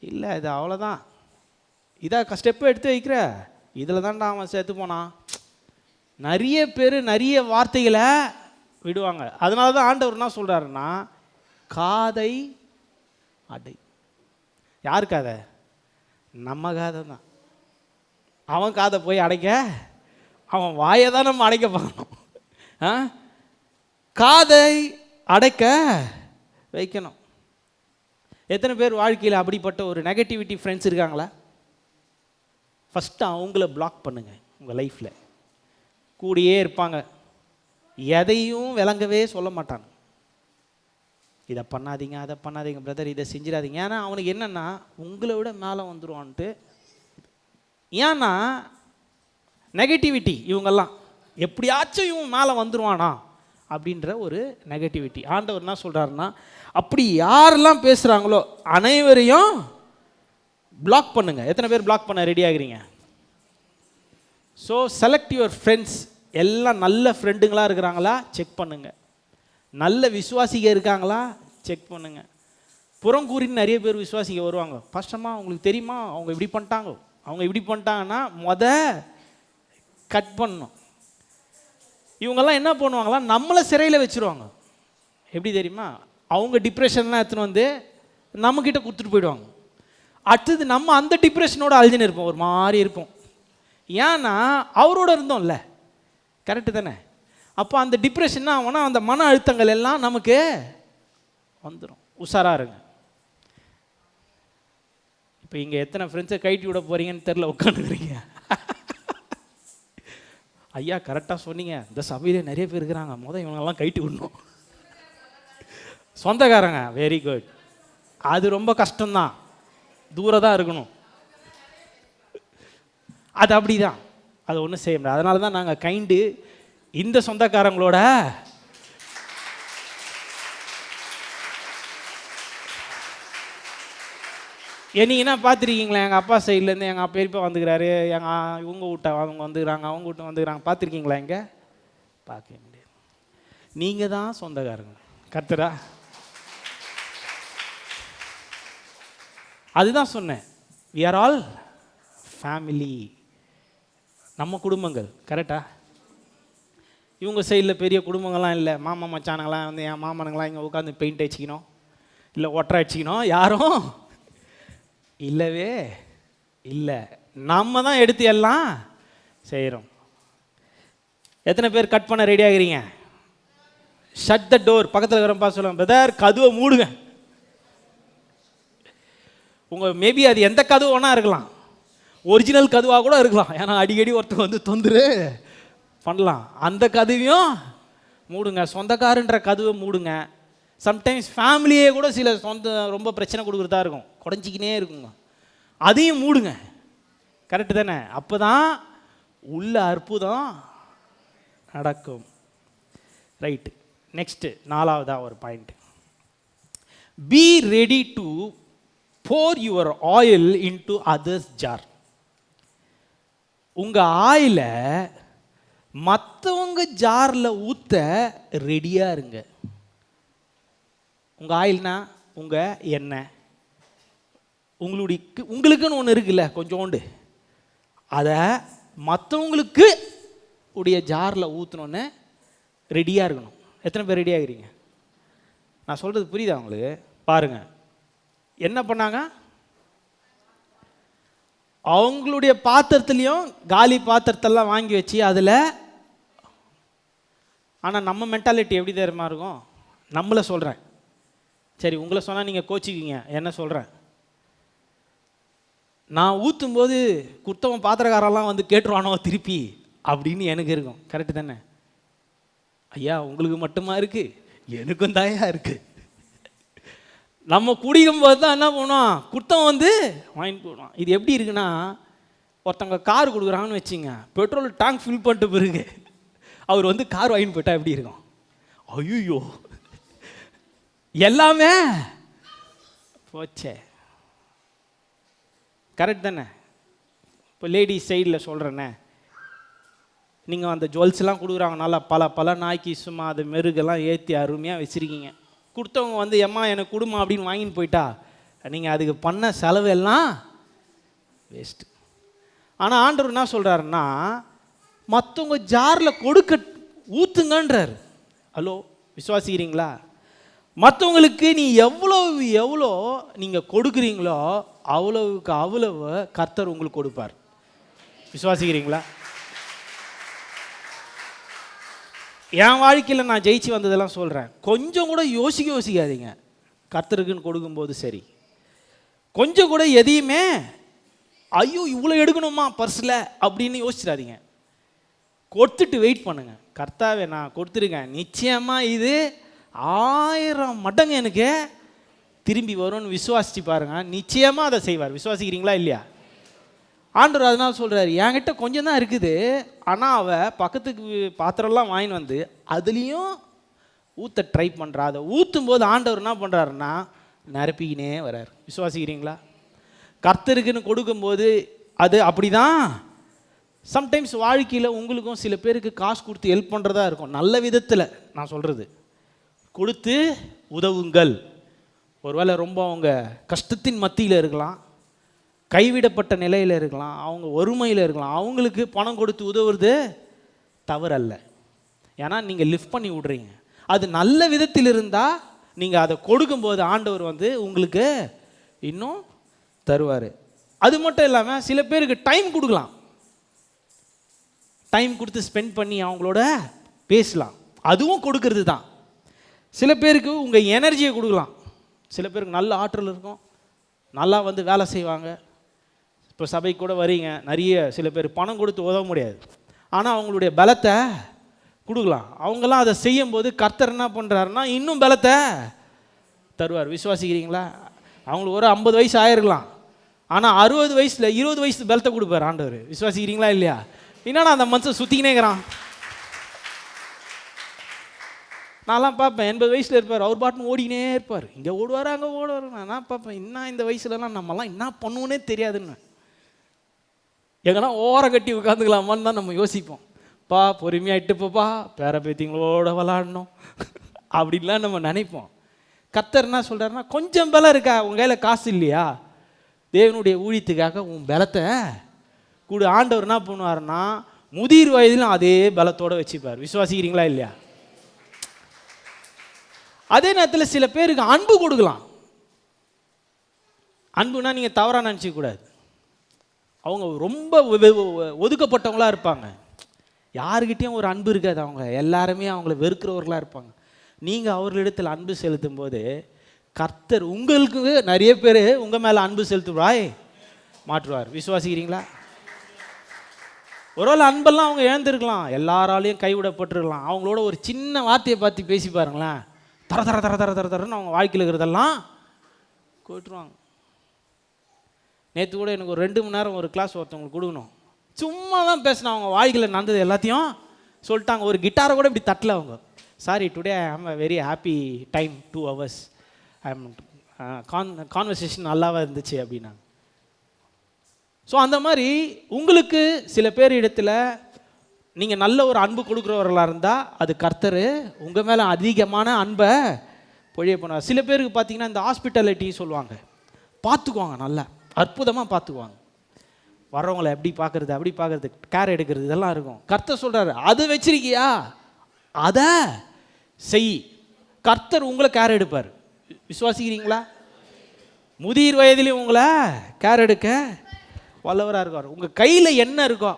இல்லை, இது அவ்வளோதான், இதாக ஸ்டெப்பு எடுத்து வைக்கிற, இதில் தான்டா அவன் சேர்த்து போனான். நிறைய பேர் நிறைய வார்த்தைகளை விடுவாங்க. அதனால தான் ஆண்டவர் என்ன சொல்கிறாருன்னா, காதை அடை. யார் காதை? நம்ம காதை தான். அவன் காதை போய் அடைக்க, அவன் வாயை தான் நம்ம அடைக்க பார்க்கணும். காதை அடைக்க வைக்கணும். எத்தனை பேர் வாழ்க்கையில் அப்படிப்பட்ட ஒரு நெகட்டிவிட்டி ஃப்ரெண்ட்ஸ் இருக்காங்களா? ஃபஸ்ட்டு அவங்கள பிளாக் பண்ணுங்கள். உங்கள் லைஃப்பில் கூடியே இருப்பாங்க, எதையும் விளங்கவே சொல்ல மாட்டாங்க. இதை பண்ணாதீங்க, அதை பண்ணாதீங்க பிரதர், இதை செஞ்சிடாதீங்க. ஏன்னா அவனுக்கு என்னென்னா உங்களை விட மேலே வந்துடுவான்ட்டு. ஏன்னா நெகட்டிவிட்டி, இவங்கெல்லாம் எப்படியாச்சும் இவன் மேலே வந்துடுவானா அப்படின்ற ஒரு நெகட்டிவிட்டி. ஆண்டவர் என்ன சொல்கிறாருன்னா, அப்படி யாரெல்லாம் பேசுகிறாங்களோ அனைவரையும் பிளாக் பண்ணுங்கள். எத்தனை பேர் பிளாக் பண்ண ரெடி ஆகிறீங்க? So select your friends. எல்லாம் நல்ல ஃப்ரெண்டுங்களாக இருக்கிறாங்களா செக் பண்ணுங்கள், நல்ல விசுவாசிக இருக்காங்களா செக் பண்ணுங்கள். புறங்கூறின்னு நிறைய பேர் விசுவாசிக்க வருவாங்க. கஷ்டமாக உங்களுக்கு தெரியுமா, அவங்க இப்படி பண்ணிட்டாங்க, அவங்க இப்படி பண்ணிட்டாங்கன்னா கட் பண்ணணும். இவங்கெல்லாம் என்ன பண்ணுவாங்களா, நம்மளை சிறையில் வச்சுருவாங்க. எப்படி தெரியுமா? அவங்க டிப்ரெஷன்லாம் எடுத்துன்னு வந்து நம்மக்கிட்ட கொடுத்துட்டு போயிடுவாங்க. அடுத்தது நம்ம அந்த டிப்ரெஷனோட அழுதுன்னு இருப்போம், ஒரு மாதிரி இருப்போம். ஏன்னா அவரோட இருந்தோம்ல, கரெக்டு தானே? அப்போ அந்த டிப்ரெஷன் ஆகும்னா அந்த மன அழுத்தங்கள் எல்லாம் நமக்கு வந்துடும். உஷாராக இருங்க. இப்போ இங்கே எத்தனை ஃப்ரெண்ட்ஸை கைட்டி விட போகிறீங்கன்னு தெரில, உட்காந்துக்கிறீங்க. ஐயா கரெக்டாக சொன்னீங்க, இந்த சபையிலே நிறைய பேர் இருக்கிறாங்க, இவங்கெல்லாம் கைட்டி விடணும். சொந்தக்காரங்க, வெரி குட். அது ரொம்ப கஷ்டம்தான், தூரம் தான் இருக்கணும். அது அப்படி தான், அது ஒன்றும் செய்ய முடியாது. அதனால தான் நாங்கள் கைண்டு இந்த சொந்தக்காரங்களோட என்னீங்கன்னா பார்த்துருக்கீங்களா? எங்கள் அப்பா சைட்லேருந்து எங்கள் பெரியப்பா வந்துக்கிறாரு, இவங்க வீட்டை அவங்க வந்துக்கிறாங்க, அவங்க வீட்டை வந்துக்கிறாங்க, பார்த்துருக்கீங்களா? இங்கே பார்க்க முடியாது. நீங்கள் தான் சொந்தக்காரங்க. கர்த்தரா அதுதான் சொன்னேன், we are all ஃபேமிலி. நம்ம குடும்பங்கள். கரெக்டா? இவங்க சைடில் பெரிய குடும்பங்கள்லாம் இல்லை. மாமா மச்சானங்களாம் வந்து என் மாமனுங்களாம் இங்கே உட்காந்து பெயிண்ட் அடிச்சிக்கணும், இல்லை ஒட்டரை அடிச்சிக்கணும், யாரும் இல்லவே இல்லை. நம்ம தான் எடுத்து எல்லாம் செய்கிறோம். எத்தனை பேர் கட் பண்ண ரெடி ஆகிறீங்க? Shut the door. பக்கத்தில் இருக்கிறப்பா சொல்லுவாங்க, பிரதர் கதவை மூடுங்க. உங்கள் மேபி அது எந்த கதவு வேணா இருக்கலாம், ஒரிஜினல் கதுவாக கூட இருக்கலாம். ஏன்னா அடிக்கடி ஒருத்தர் வந்து தொந்தரு பண்ணலாம். அந்த கதவையும் மூடுங்க. சொந்தக்காரன்ற கதவை மூடுங்க. சம்டைம்ஸ் ஃபேமிலியே கூட சில ரொம்ப பிரச்சனை கொடுக்குறதா இருக்கும், குறைஞ்சிக்கினே இருக்குங்க, அதையும் மூடுங்க. கரெக்டு தானே? அப்போ தான் உள்ள அற்புதம் நடக்கும். ரைட்டு. நெக்ஸ்ட்டு 4வதா ஒரு point, be ready to pour your oil into others jar. உங்கள் ஆயிலை மற்றவங்க ஜாரில் ஊற்ற ரெடியாக இருங்க. உங்கள் ஆயில்னா உங்கள் எண்ணெய், உங்களுக்குன்னு ஒன்று இருக்குல்ல கொஞ்சோண்டு, அதை மற்றவங்களுக்கு உடைய ஜாரில் ஊற்றணுன்னு ரெடியாக இருக்கணும். எத்தனை பேர் ரெடி ஆகிறீங்க? நான் சொல்கிறது புரியுதா உங்களுக்கு? பாருங்கள் என்ன பண்ணாங்க, அவங்களுடைய பாத்திரத்துலேயும் காலி பாத்திரத்தெல்லாம் வாங்கி வச்சு அதில். ஆனால் நம்ம மென்டாலிட்டி எப்படி தெரியுமா இருக்கும்? நம்மளை சொல்கிறேன், சரி உங்களை சொன்னால் நீங்கள் கோச்சிக்கிங்க, என்ன சொல்கிறேன், நான் ஊற்றும்போது குத்தவன் பாத்திரக்காரெல்லாம் வந்து கேட்டுருவானோ திருப்பி அப்படின்னு எனக்கு இருக்கும். கரெக்டு தானே? ஐயா உங்களுக்கு மட்டுமா இருக்குது, எனக்கும் தாயா இருக்குது. நம்ம குடிக்கும் போது தான் என்ன பண்ணுவோம், குத்தம் வந்து வாங்கிட்டு போடுவோம். இது எப்படி இருக்குன்னா, ஒருத்தவங்க கார் கொடுக்குறாங்கன்னு வச்சுங்க, பெட்ரோல் டேங்க் ஃபில் பண்ணிட்டு பிறகு அவர் வந்து கார் வாங்கிட்டு போயிட்டா எப்படி இருக்கும்? ஐயோ எல்லாமே போச்சே. கரெக்ட் தானே? இப்போ லேடிஸ் சைடில் சொல்கிறேன்னே, நீங்கள் அந்த ஜுவல்ஸ்லாம் கொடுக்குறாங்க, நல்லா பல நாய்க்கு சும்மா அது மெருகெல்லாம் ஏற்றி அருமையாக வச்சுருக்கீங்க. கொடுத்தவங்க வந்து எம்மா எனக்கு கொடுமா அப்படின்னு வாங்கின்னு போயிட்டா, நீங்கள் அதுக்கு பண்ண செலவு எல்லாம் வேஸ்ட்டு. ஆனால் ஆண்டவர் என்ன சொல்கிறாருன்னா, மற்றவங்க ஜாரில் கொடுக்க ஊற்றுங்கன்றார். ஹலோ, விசுவாசிக்கிறீங்களா? மற்றவங்களுக்கு நீ எவ்வளோ நீங்கள் கொடுக்குறீங்களோ அவ்வளவுக்கு அவ்வளவு கர்த்தர் உங்களுக்கு கொடுப்பார். விசுவாசிக்கிறீங்களா? என் வாழ்க்கையில் நான் ஜெயிச்சு வந்ததெல்லாம் சொல்கிறேன். கொஞ்சம் கூட யோசிக்காதீங்க. கர்த்தருக்குன்னு கொடுக்கும்போது சரி, கொஞ்சம் கூட எதையுமே ஐயோ இவ்வளோ எடுக்கணுமா பர்ஸில் அப்படின்னு யோசிச்சிடாதீங்க. கொடுத்துட்டு வெயிட் பண்ணுங்கள். கர்த்தாவே நான் கொடுத்துருக்கேன், நிச்சயமாக இது 1000 மடங்கு எனக்கு திரும்பி வரும்னு விசுவாசிச்சு பாருங்கள், நிச்சயமாக அதை செய்வார். விசுவாசிக்கிறீங்களா இல்லையா? ஆண்டவர் அதனால் சொல்கிறார், என்கிட்ட கொஞ்சம் தான் இருக்குது, ஆனால் அவள் பக்கத்துக்கு பாத்திரம்லாம் வாங்கின்னு வந்து அதுலேயும் ஊற்ற ட்ரை பண்ணுறா. அதை ஊற்றும் போது ஆண்டவர் என்ன பண்ணுறாருன்னா நிரப்பிக்கினே வர்றார். விசுவாசிக்கிறீங்களா? கர்த்தருக்குன்னு கொடுக்கும்போது அது அப்படி தான். சம்டைம்ஸ் வாழ்க்கையில் உங்களுக்கும் சில பேருக்கு காசு கொடுத்து ஹெல்ப் பண்ணுறதா இருக்கும், நல்ல விதத்தில் நான் சொல்கிறது. கொடுத்து உதவுங்கள். ஒருவேளை ரொம்ப அவங்க கஷ்டத்தின் மத்தியில் இருக்கலாம், கைவிடப்பட்ட நிலையில் இருக்கலாம், அவங்க ஒருமையில் இருக்கலாம், அவங்களுக்கு பணம் கொடுத்து உதவுறது தவறல்ல. ஏன்னா நீங்கள் லிஃப்ட் பண்ணி விட்றீங்க. அது நல்ல விதத்தில் இருந்தால் நீங்கள் அதை கொடுக்கும்போது ஆண்டவர் வந்து உங்களுக்கு இன்னும் தருவார். அது மட்டும் இல்லாமல் சில பேருக்கு டைம் கொடுக்கலாம், டைம் கொடுத்து ஸ்பெண்ட் பண்ணி அவங்களோட பேசலாம், அதுவும் கொடுக்கறது தான். சில பேருக்கு உங்கள் எனர்ஜியை கொடுக்கலாம். சில பேருக்கு நல்ல ஆற்றல் இருக்கும், நல்லா வந்து வேலை செய்வாங்க. இப்போ சபைக்கு கூட வரீங்க, நிறைய சில பேர் பணம் கொடுத்து உதவ முடியாது, ஆனால் அவங்களுடைய பலத்தை கொடுக்கலாம். அவங்களாம் அதை செய்யும்போது கர்த்தர் என்ன பண்ணுறாருன்னா இன்னும் பலத்தை தருவார். விசுவாசிக்கிறீங்களா? அவங்களுக்கு ஒரு 50 வயசு ஆயிருக்கலாம், ஆனால் 60 வயசில் 20 வயசு பலத்தை கொடுப்பார் ஆண்டவர். விசுவாசிக்கிறீங்களா இல்லையா? என்னன்னா அந்த மனுஷன் சுற்றிக்கினே இருக்கிறான். நான்லாம் பார்ப்பேன், 80 வயசில் இருப்பார், அவர் பாட்டுன்னு ஓடினே இருப்பார், இங்கே ஓடுவார் அங்கே ஓடுவார். நான் பார்ப்பேன், இன்னும் இந்த வயசுலலாம் நம்மலாம் என்ன பண்ணுவோன்னே தெரியாதுன்னு, எங்கன்னா ஓரம் கட்டி உட்காந்துக்கலாமான்னு தான் நம்ம யோசிப்போம். பொறுமையாக இட்டுப்போப்பா, பேர பேத்திங்களோட விளாடணும் அப்படின்லாம் நம்ம நினைப்போம். கர்த்தர் என்ன சொல்கிறாருன்னா, கொஞ்சம் பலம் இருக்கா, உங்கள் கையில் காசு இல்லையா, தேவனுடைய ஊழியத்துக்காக உன் பலத்தை கூட ஆண்டவர் என்ன பண்ணுவார்னா முதிர் வயதிலும் அதே பலத்தோடு வச்சுப்பார். விசுவாசிக்கிறீங்களா இல்லையா? அதே நேரத்தில் சில பேருக்கு அன்பு கொடுக்கலாம். அன்புனா நீங்கள் தவறாக நினச்சிக்கூடாது. அவங்க ரொம்ப ஒதுக்கப்பட்டவங்களாக இருப்பாங்க. யாருக்கிட்டேயும் ஒரு அன்பு இருக்காது. அவங்க எல்லாருமே அவங்கள வெறுக்கிறவர்களாக இருப்பாங்க. நீங்கள் அவர்களிடத்தில் அன்பு செலுத்தும் போது கர்த்தர் உங்களுக்கு நிறைய பேர் உங்கள் மேலே அன்பு செலுத்துவாய் மாற்றுவார். விசுவாசிக்கிறீங்களா? ஒருவேளை அன்பெல்லாம் அவங்க இழந்திருக்கலாம், எல்லாராலையும் கைவிடப்பட்டிருக்கலாம். அவங்களோட ஒரு சின்ன வார்த்தையை பார்த்து பேசி பாருங்களேன், தர தர தர தர தர தரன்னு அவங்க வாழ்க்கையில் இருக்கிறதெல்லாம் போட்டுருவாங்க. நேற்று கூட எனக்கு ஒரு 2 மணி நேரம் ஒரு கிளாஸ் ஒருத்தவங்களுக்கு கொடுக்கணும். சும்மா தான் பேசினா அவங்க வாழ்க்கையில் நடந்தது எல்லாத்தையும் சொல்லிட்டாங்க. ஒரு கிட்டாரை கூட இப்படி தட்டல அவங்க. சாரி, டுடே ஐ ஆம் a very happy time 2 hours conversation நல்லாவே இருந்துச்சு அப்படின்னாங்க. ஸோ அந்த மாதிரி உங்களுக்கு சில பேர் இடத்துல நீங்கள் நல்ல ஒரு அன்பு கொடுக்குறவர்களாக இருந்தால் அது கர்த்தர் உங்கள் மேலே அதிகமான அன்பை பொழிய பண்ணுவார். சில பேருக்கு பார்த்தீங்கன்னா இந்த ஹாஸ்பிட்டாலிட்டி சொல்லுவாங்க, பார்த்துக்குவாங்க, நல்லா அற்புதமாக பார்த்துக்குவாங்க. வர்றவங்களை எப்படி பார்க்குறது, அப்படி பார்க்குறது, கேர் எடுக்கிறது, இதெல்லாம் இருக்கும். கர்த்தர் சொல்கிறாரு, அது வச்சிருக்கியா, அதை செய், கர்த்தர் உங்களை கேர் எடுப்பார். விசுவாசிக்கிறீங்களா? முதிர் வயதிலையும் உங்களை கேர் எடுக்க வல்லவராக இருக்கார். உங்கள் கையில் என்ன இருக்கோ,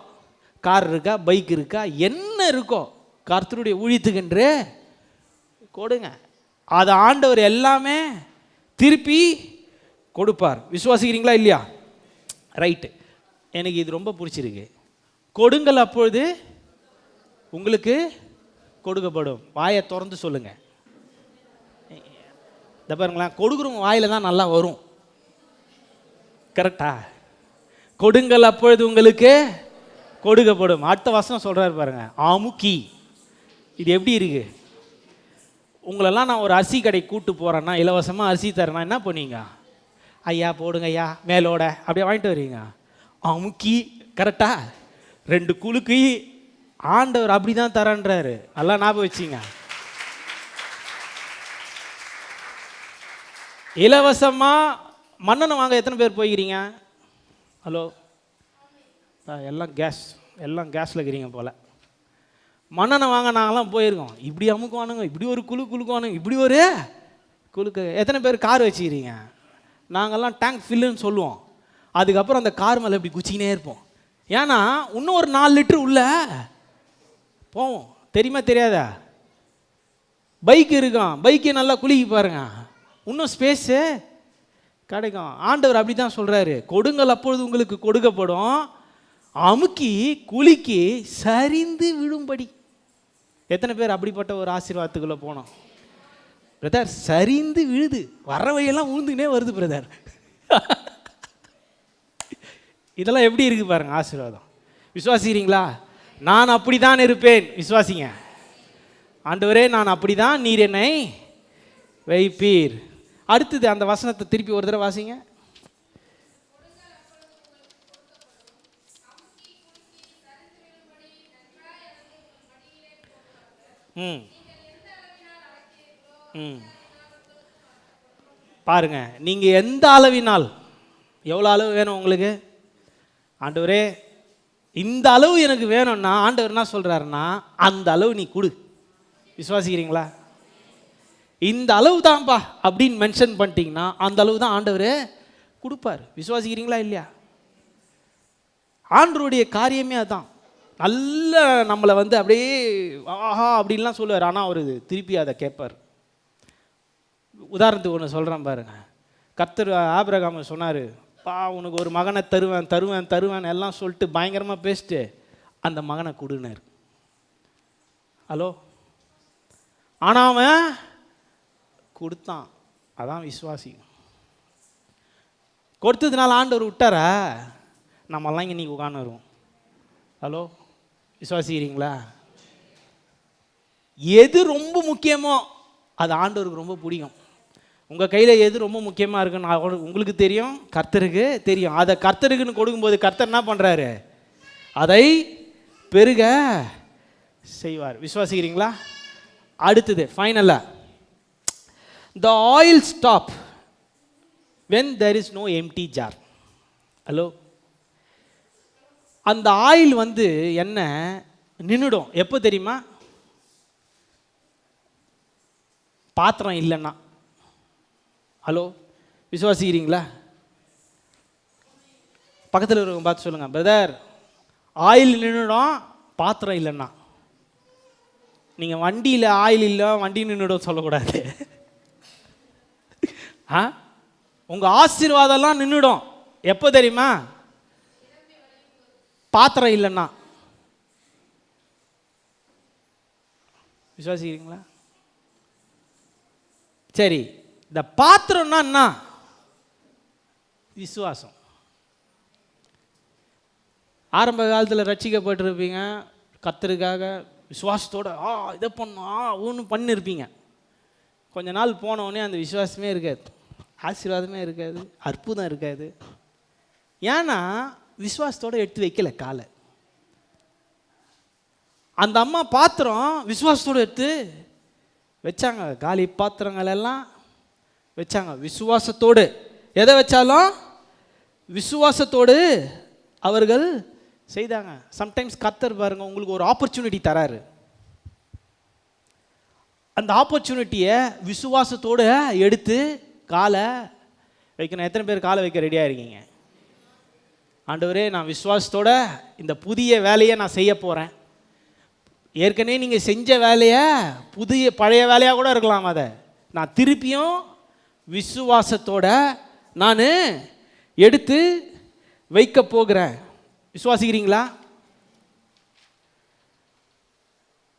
கார் இருக்கா, பைக் இருக்கா, என்ன இருக்கோ கர்த்தருடைய ஊழியத்துக்கென்று கொடுங்க. அதை ஆண்டவர் எல்லாமே திருப்பி கொடுப்பார். விசுவாசிக்கிறீங்களா இல்லையா? ரைட்டு. எனக்கு இது ரொம்ப பிடிச்சிருக்கு. கொடுங்கள் அப்பொழுது உங்களுக்கு கொடுக்கப்படும். வாயை திறந்து சொல்லுங்க. இந்த பாருங்களேன், கொடுக்குறவங்க வாயில தான் நல்லா வரும். கரெக்டா? கொடுங்கள் அப்பொழுது உங்களுக்கு கொடுக்கப்படும். அடுத்த வசனம் சொல்றாரு பாருங்க, ஆமுக்கி. இது எப்படி இருக்கு? உங்களெல்லாம் நான் ஒரு அரிசி கடை கூட்டு போறேன்னா, இலவசமாக அரிசி தரேன்னா என்ன பண்ணுவீங்க? ஐயா போடுங்க ஐயா மேலோட, அப்படியே வாங்கிட்டு வருவீங்க. அமுக்கி. கரெக்டா? 2 குலுக்கி ஆண்டவர் அப்படி தான் தரன்றாரு. நல்லா ஞாபகம் வச்சிங்க. இலவசமாக மண்ணெண்ணை வாங்க எத்தனை பேர் போய்க்கிறீங்க? ஹலோ, எல்லாம் கேஸில் இருக்கிறீங்க போல். மண்ணெண்ணை வாங்க நாங்களாம் போயிருக்கோம். இப்படி அமுக்குவானுங்க, இப்படி ஒரு குலுக்குவானுங்க, இப்படி ஒரு குலுக்கு. எத்தனை பேர் கார் வச்சுக்கிறீங்க? நாங்கள்லாம் டேங்க் ஃபில்லுன்னு சொல்லுவோம். அதுக்கப்புறம் அந்த கார் மேலே இப்படி குச்சிக்கினே இருப்போம். ஏன்னா இன்னும் ஒரு 4 லிட்டரு உள்ள போவோம். தெரியுமா தெரியாதா? பைக் இருக்கும், பைக்கை நல்லா குலுக்கி பாருங்க, இன்னும் ஸ்பேஸு கிடைக்கும். ஆண்டவர் அப்படி தான் சொல்கிறாரு, கொடுங்கள் அப்பொழுது உங்களுக்கு கொடுக்கப்படும், அமுக்கி குலுக்கி சரிந்து விழும்படி. எத்தனை பேர் அப்படிப்பட்ட ஒரு ஆசீர்வாதத்துக்குள்ளே போனோம்? பிரதர், சரிந்து விழுது, வர்ற வழியெல்லாம் உழுந்துனே வருது பிரதர். இதெல்லாம் எப்படி இருக்குது பாருங்க ஆசீர்வாதம். விசுவாசிக்கிறீங்களா? நான் அப்படி தான் இருப்பேன். விசுவாசிங்க. ஆண்டவரே நான் அப்படி தான், நீர் என்னை வைப்பீர். அடுத்தது அந்த வசனத்தை திருப்பி ஒரு தடவை வாசிங்க. பாருங்க, நீங்க எந்த அளவினால், எவ்வளோ அளவு வேணும் உங்களுக்கு? ஆண்டவரே இந்த அளவு எனக்கு வேணும்னா ஆண்டவர் என்ன சொல்றாருன்னா, அந்த அளவு நீ கொடு. விசுவாசிக்கிறீங்களா? இந்த அளவு தான்ப்பா அப்படின்னு மென்ஷன் பண்ணிட்டீங்கன்னா அந்த அளவு தான் ஆண்டவர் கொடுப்பார். விசுவாசிக்கிறீங்களா இல்லையா? ஆண்டவருடைய காரியமே அதுதான். நல்ல நம்மளை வந்து அப்படியே ஆஹா அப்படின்லாம் சொல்லுவார். ஆனால் அவர் திருப்பி அதை கேட்பார். உதாரணத்துக்கு ஒன்று சொல்கிறேன் பாருங்க. கர்த்தர் ஆபிரகாம் சொன்னார், பா உனக்கு ஒரு மகனை தருவேன் தருவேன் தருவேன் எல்லாம் சொல்லிட்டு பயங்கரமாக பேசிட்டு அந்த மகனை கொடுனார். ஹலோ, ஆனால் அவன் கொடுத்தான். அதான் விசுவாசி. கொடுத்ததுனால ஆண்டவர் விட்டாரா? நம்மெல்லாம் இங்கே நீ உட்காந்துருவோம். ஹலோ, விசுவாசிக்கிறீங்களா? எது ரொம்ப முக்கியமோ அது ஆண்டவருக்கு ரொம்ப பிடிக்கும். உங்கள் கையில் எது ரொம்ப முக்கியமாக இருக்குன்னு உங்களுக்கு தெரியும், கர்த்தருக்கு தெரியும். அதை கர்த்தருக்குன்னு கொடுக்கும்போது கர்த்தர் என்ன பண்ணுறாரு? அதை பெருக செய்வார். விசுவாசிக்கிறீங்களா? அடுத்தது ஃபைனலாக, the oil stop when there is no empty jar. Hello, அந்த ஆயில் வந்து எண்ணெய் நின்றுடும். எப்போ தெரியுமா? பாத்திரம் இல்லைன்னா. ஹலோ, விசுவாசிக்கிறீங்களா? பக்கத்தில் இருக்கவங்க பார்த்து சொல்லுங்கள், பிரதர் ஆயில் நின்றுடும் பாத்திரம் இல்லைன்னா. நீங்கள் வண்டியில் ஆயில் இல்லை வண்டி நின்றுடும் சொல்லக்கூடாது. உங்கள் ஆசீர்வாதம்லாம் நின்றுடும். எப்போ தெரியுமா? பாத்திரம் இல்லைன்னா. விசுவாசிக்கிறீங்களா? சரி, இந்த பாத்திரம்னா என்ன? விசுவாசம். ஆரம்ப காலத்தில் ரட்சிக்கப்பட்டிருப்பீங்க, கர்த்தருக்காக விசுவாசத்தோட இதை பண்ணோம் ஒன்று பண்ணியிருப்பீங்க. கொஞ்ச நாள் போனோடனே அந்த விசுவாசமே இருக்காது, ஆசீர்வாதமே இருக்காது, அற்புதம் இருக்காது. ஏன்னா விசுவாசத்தோடு எடுத்து வைக்கல காலை. அந்த அம்மா பாத்திரம் விசுவாசத்தோடு எடுத்து வச்சாங்க. காலி பாத்திரங்கள் எல்லாம் வச்சாங்க விசுவாசத்தோடு. எதை வச்சாலும் விசுவாசத்தோடு அவர்கள் செய்தாங்க. சம்டைம்ஸ் கர்த்தர் பாருங்க உங்களுக்கு ஒரு ஆப்பர்ச்சுனிட்டி தராரு. அந்த ஆப்பர்ச்சுனிட்டியை விசுவாசத்தோடு எடுத்து காலை வைக்கணும். எத்தனை பேர் காலை வைக்க ரெடியாக இருக்கீங்க? ஆண்டவரே, நான் விசுவாசத்தோட இந்த புதிய வேலையை நான் செய்ய போகிறேன். ஏற்கனவே நீங்கள் செஞ்ச வேலையை பழைய வேலையாக கூட இருக்கலாம், அதை நான் திருப்பியும் விசுவாசத்தோட நான் எடுத்து வைக்க போகிறேன். விசுவாசிக்கிறீங்களா?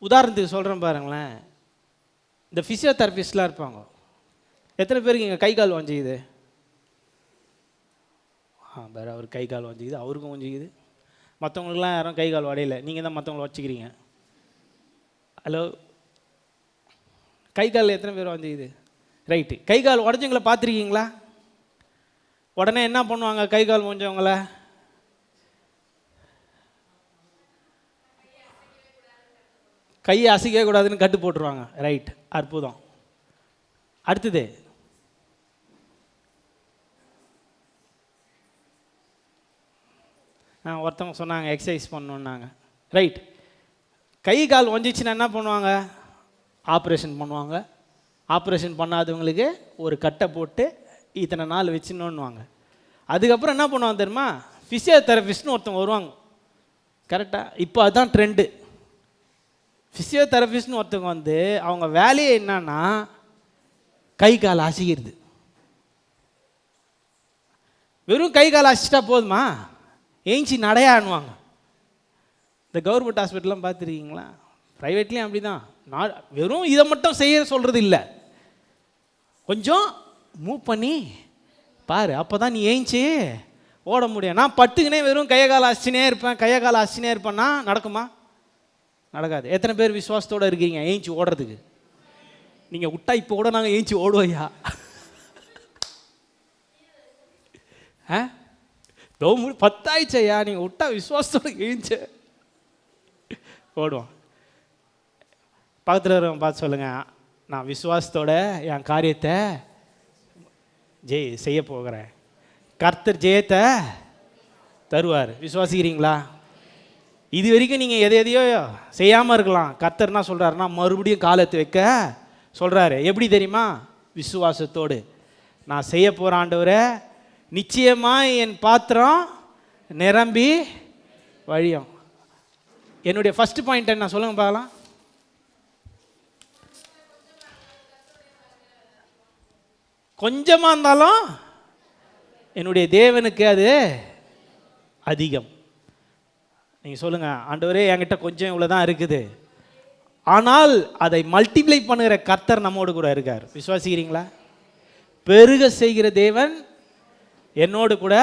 உதாரணத்துக்கு சொல்கிறேன் பாருங்களேன். இந்த ஃபிசியோதெரபிஸ்ட்லாம் இருப்பாங்க. எத்தனை பேருக்கு இங்கே கை கால் வஞ்சிக்குது? வேறு அவர் கை கால் வஞ்சிக்குது, அவருக்கும் வஞ்சிக்குது. மற்றவங்களுக்குலாம் யாரும் கை கால் வடையில, நீங்கள் தான் மற்றவங்கள வச்சுக்கிறீங்க. ஹலோ, கை கால் எத்தனை பேர் வஞ்சிக்குது? ரைட்டு. கை கால் உடஞ்சவங்களை பார்த்துருக்கீங்களா? உடனே என்ன பண்ணுவாங்க? கை கால் வஞ்சவங்கள கையை அசைக்கவே கூடாதுன்னு கட்டு போட்டுருவாங்க. ரைட், அற்புதம். அடுத்தது, ஒருத்தவங்க சொன்னாங்க எக்ஸசைஸ் பண்ணணுன்னாங்க. ரைட். கை கால் ஒஞ்சிச்சுன்னா என்ன பண்ணுவாங்க? ஆப்ரேஷன் பண்ணுவாங்க. ஆப்ரேஷன் பண்ணாதவங்களுக்கு ஒரு கட்டை போட்டு இத்தனை நாள் வச்சுன்னுவாங்க. அதுக்கப்புறம் என்ன பண்ணுவாங்க தெரியுமா? ஃபிசியோதெரபிஸ்ட்னு ஒருத்தவங்க வருவாங்க. கரெக்டாக? இப்போ அதுதான் ட்ரெண்டு. ஃபிசியோதெரபிஸ்ட்னு ஒருத்தவங்க வந்து அவங்க வேலையே என்னன்னா கை கால் அசைக்கிறது. வெறும் கை கால் அசைச்சிட்டா போதுமா? ஏஞ்சி நடையாடுவாங்க. இந்த கவர்மெண்ட் ஹாஸ்பிட்டல்லாம் பார்த்துருக்கீங்களா? ப்ரைவேட்லேயும் அப்படி தான். நான் வெறும் இதை மட்டும் செய்ய சொல்கிறது இல்லை, கொஞ்சம் மூவ் பண்ணி பாரு, அப்போ தான் நீ ஏஞ்சி ஓட முடியும். நான் பட்டுக்குனே வெறும் கையை கால் அசினே இருப்பேன்னா நடக்குமா? நடக்காது. எத்தனை பேர் விசுவாசத்தோடு இருக்கீங்க ஏஞ்சி ஓடுறதுக்கு? நீங்கள் விட்டா இப்போ கூட நாங்கள் ஏஞ்சி ஓடுவோய்யா. பத்தாயிடுச்சையா, நீங்கள் விட்டா விசுவாசத்தோடு ஏஞ்ச ஓடுவோம். பக்கத்தில் இருக்கிறவங்க பார்த்து சொல்லுங்கள், நான் விசுவாசத்தோட என் காரியத்தை செய்ய போகிறேன். கர்த்தர் ஜெயத்தை தருவார். விசுவாசிக்கிறீங்களா? இது வரைக்கும் நீங்கள் எதையோ செய்யாமல் இருக்கலாம். கர்த்தர் என்ன சொல்கிறாருன்னா மறுபடியும் காலத்தை வைக்க சொல்கிறாரு. எப்படி தெரியுமா? விசுவாசத்தோடு நான் செய்ய போகிற ஆண்டவரே, நிச்சயமாக என் பாத்திரம் நிரம்பி வழியும். என்னுடைய ஃபஸ்ட்டு பாயிண்ட் என்ன சொல்லுங்க பார்க்கலாம். கொஞ்சமாக இருந்தாலும் என்னுடைய தேவனுக்கு அது அதிகம். நீங்கள் சொல்லுங்கள், ஆண்டவரே என்கிட்ட கொஞ்சம் இவ்வளோ தான் இருக்குது, ஆனால் அதை மல்டிப்ளை பண்ணுகிற கர்த்தர் நம்மோடு கூட இருக்கார். விசுவாசிக்கிறீங்களா? பெருக செய்கிற தேவன் என்னோடு கூட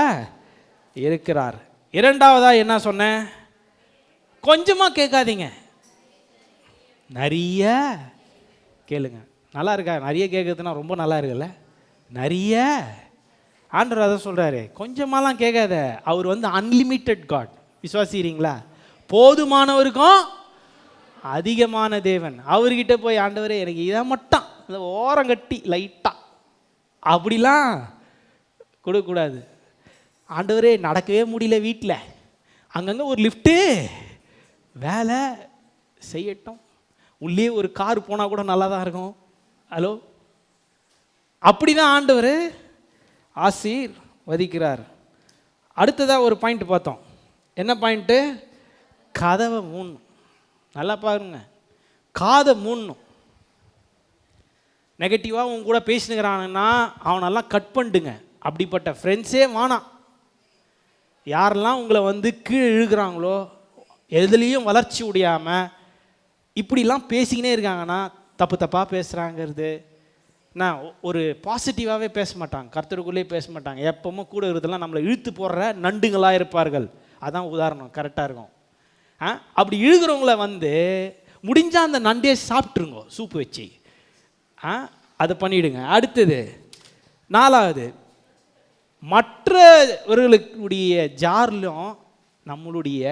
இருக்கிறார். இரண்டாவதாக என்ன சொன்னேன்? கொஞ்சமாக கேட்காதீங்க, நிறைய கேளுங்க. நல்லா இருக்கா? நிறைய கேட்குறதுனா ரொம்ப நல்லா இருக்குல்ல. நிறைய ஆண்டவர் அதை சொல்கிறாரு, கொஞ்சமாலாம் கேட்காத. அவர் வந்து அன்லிமிட்டெட் காட். விசுவாசிக்கிறீங்களா? போதுமானவருக்கும் அதிகமான தேவன். அவர்கிட்ட போய் ஆண்டவரே எனக்கு இதை மட்டும் இந்த ஓரம் கட்டி லைட்டாக அப்படிலாம் கொடுக்கக்கூடாது. ஆண்டவரே நடக்கவே முடியல வீட்டில், அங்கங்கே ஒரு லிஃப்ட்டு வேலை செய்யட்டும், உள்ளே ஒரு கார் போனால் கூட நல்லா தான் இருக்கும். ஹலோ, அப்படி தான் ஆண்டவர் ஆசீர்வதிக்கிறார். அடுத்ததாக ஒரு பாயிண்ட் பார்த்தோம். என்ன பாயிண்ட்டு? கதவை மூடணும். நல்லா பாருங்க, காதை மூடணும். நெகட்டிவாக உங்க கூட பேசினுக்கிறானுன்னா அவனெல்லாம் கட் பண்ணிடுங்க. அப்படிப்பட்ட ஃப்ரெண்ட்ஸே வேணாம். யாரெல்லாம் உங்களை வந்து கீழே இழுக்கிறாங்களோ, எதுலேயும் வளர்ச்சி முடியாமல் இப்படிலாம் பேசிக்கினே இருக்காங்கன்னா, தப்பு தப்பாக பேசுகிறாங்கிறது, நான் ஒரு பாசிட்டிவாகவே பேச மாட்டாங்க, கர்த்தருக்குள்ளேயே பேச மாட்டாங்க. எப்பவும் கூட இருக்கிறதெல்லாம் நம்மளை இழுத்து போடுற நண்டுங்களாக இருப்பார்கள். அதான் உதாரணம், கரெக்டாக இருக்கும். அப்படி இழுகிறவங்கள வந்து முடிஞ்சால் அந்த நண்டே சாப்பிட்ருங்க, சூப்பு வச்சு. அதை பண்ணிவிடுங்க. அடுத்தது 4வது, மற்றவர்களுடைய ஜார்லும் நம்மளுடைய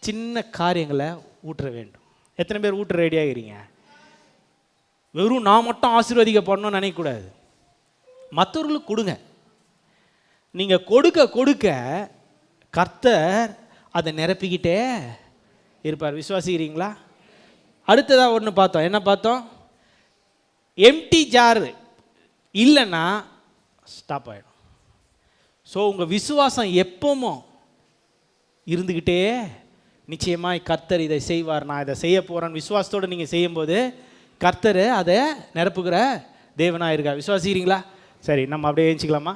சின்ன காரியங்களை ஊற்ற வேண்டும். எத்தனை பேர் ஊற்ற ரெடியாகிறீங்க? வெறும் நான் மட்டும் ஆசீர்வதிக்கப்படணும்னு நினைக்கக்கூடாது, மற்றவர்களுக்கு கொடுங்க. நீங்கள் கொடுக்க கொடுக்க கர்த்தர் அதை நிரப்பிக்கிட்டே இருப்பார். விசுவாசிக்கிறீங்களா? அடுத்ததாக ஒன்று பார்த்தோம். என்ன பார்த்தோம்? எம்டி ஜாரு இல்லைன்னா ஸ்டாப் ஆகிடும். ஸோ உங்கள் விசுவாசம் எப்பவும் இருந்துக்கிட்டே, நிச்சயமாக கர்த்தர் இதை செய்வார், நான் இதை செய்ய போகிறேன்னு விசுவாசத்தோடு நீங்கள் செய்யும்போது கர்த்தர் அதை நிரப்புகிற தேவனாக இருக்கார். விசுவாசிக்கிறீங்களா? சரி, நம்ம அப்படியே ஏஞ்சிக்கலாமா?